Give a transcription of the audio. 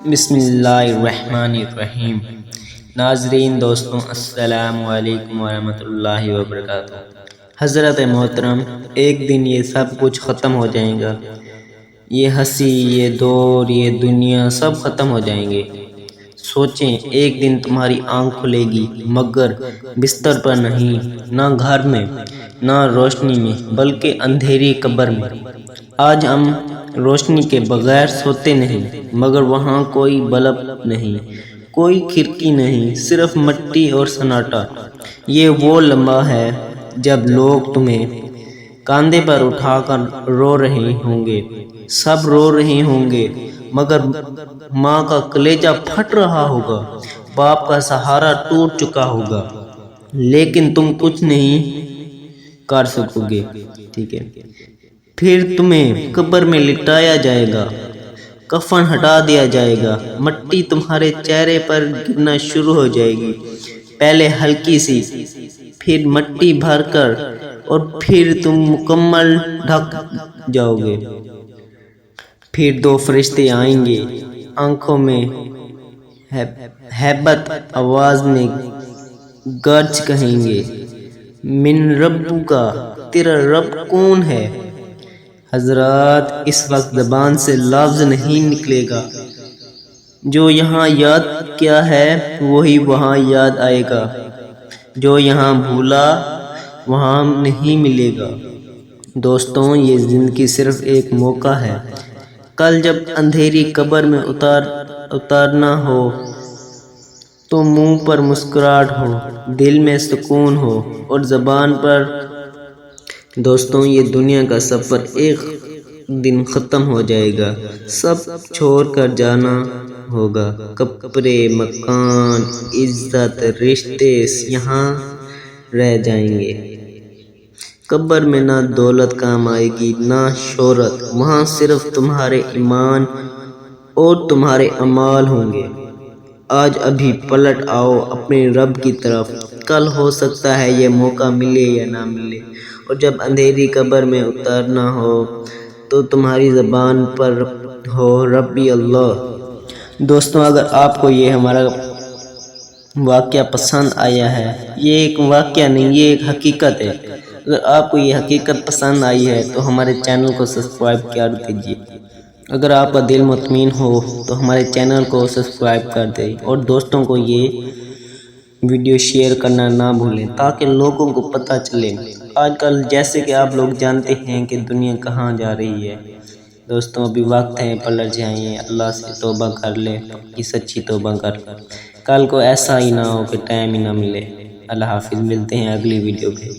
بسم اللہ الرحمن الرحیم۔ ناظرین دوستوں، السلام علیکم ورحمۃ اللہ وبرکاتہ۔ حضرت محترم، ایک دن یہ سب کچھ ختم ہو جائے گا۔ یہ ہنسی، یہ دور، یہ دنیا سب ختم ہو جائیں گے۔ سوچیں، ایک دن تمہاری آنکھ کھلے گی، مگر بستر پر نہیں، نہ گھر میں، نہ روشنی میں، بلکہ اندھیری قبر میں۔ آج ہم روشنی کے بغیر سوتے نہیں، مگر وہاں کوئی بلب نہیں، کوئی کھڑکی نہیں، صرف مٹی اور سناٹا۔ یہ وہ لمحہ ہے جب لوگ تمہیں کاندھے پر اٹھا کر رو رہے ہوں گے، سب رو رہے ہوں گے، مگر ماں کا کلیجہ پھٹ رہا ہوگا، باپ کا سہارا ٹوٹ چکا ہوگا، لیکن تم کچھ نہیں کر سکو گے۔ ٹھیک ہے، پھر تمہیں قبر میں لٹایا جائے گا، کفن ہٹا دیا جائے گا، مٹی تمہارے چہرے پر گرنا شروع ہو جائے گی، پہلے ہلکی سی، پھر مٹی بھر کر، اور پھر تم مکمل ڈھک جاؤ گے۔ پھر دو فرشتے آئیں گے، آنکھوں میں ہیبت، آواز میں گرج کہیں گے، من ربو کا، تیرا رب کون ہے؟ حضرات، اس وقت زبان سے لفظ نہیں نکلے گا۔ جو یہاں یاد کیا ہے وہی وہاں یاد آئے گا، جو یہاں بھولا وہاں نہیں ملے گا۔ دوستوں، یہ زندگی صرف ایک موقع ہے۔ کل جب اندھیری قبر میں اترنا ہو تو منہ پر مسکراہٹ ہو، دل میں سکون ہو اور زبان پر۔ دوستوں، یہ دنیا کا سفر ایک دن ختم ہو جائے گا، سب چھوڑ کر جانا ہوگا، کپڑے، مکان، عزت، رشتے یہاں رہ جائیں گے۔ قبر میں نہ دولت کام آئے گی، نہ شہرت، وہاں صرف تمہارے ایمان اور تمہارے اعمال ہوں گے۔ آج ابھی پلٹ آؤ اپنے رب کی طرف، کل ہو سکتا ہے یہ موقع ملے یا نہ ملے، اور جب اندھیری قبر میں اترنا ہو تو تمہاری زبان پر ہو ربی اللہ۔ دوستوں، اگر آپ کو یہ ہمارا واقعہ پسند آیا ہے، یہ ایک واقعہ نہیں، یہ ایک حقیقت ہے، اگر آپ کو یہ حقیقت پسند آئی ہے تو ہمارے چینل کو سبسکرائب کر دیجیے۔ اگر آپ کا دل مطمئن ہو تو ہمارے چینل کو سبسکرائب کر دیں، اور دوستوں کو یہ ویڈیو شیئر کرنا نہ بھولیں تاکہ لوگوں کو پتہ چلے۔ آج کل جیسے کہ آپ لوگ جانتے ہیں کہ دنیا کہاں جا رہی ہے۔ دوستوں، ابھی وقت ہے، پلٹ جائیں، اللہ سے توبہ کر لیں، پکی سچی توبہ کر، کل کو ایسا ہی نہ ہو کہ ٹائم ہی نہ ملے۔ اللہ حافظ، ملتے ہیں اگلی ویڈیو پہ۔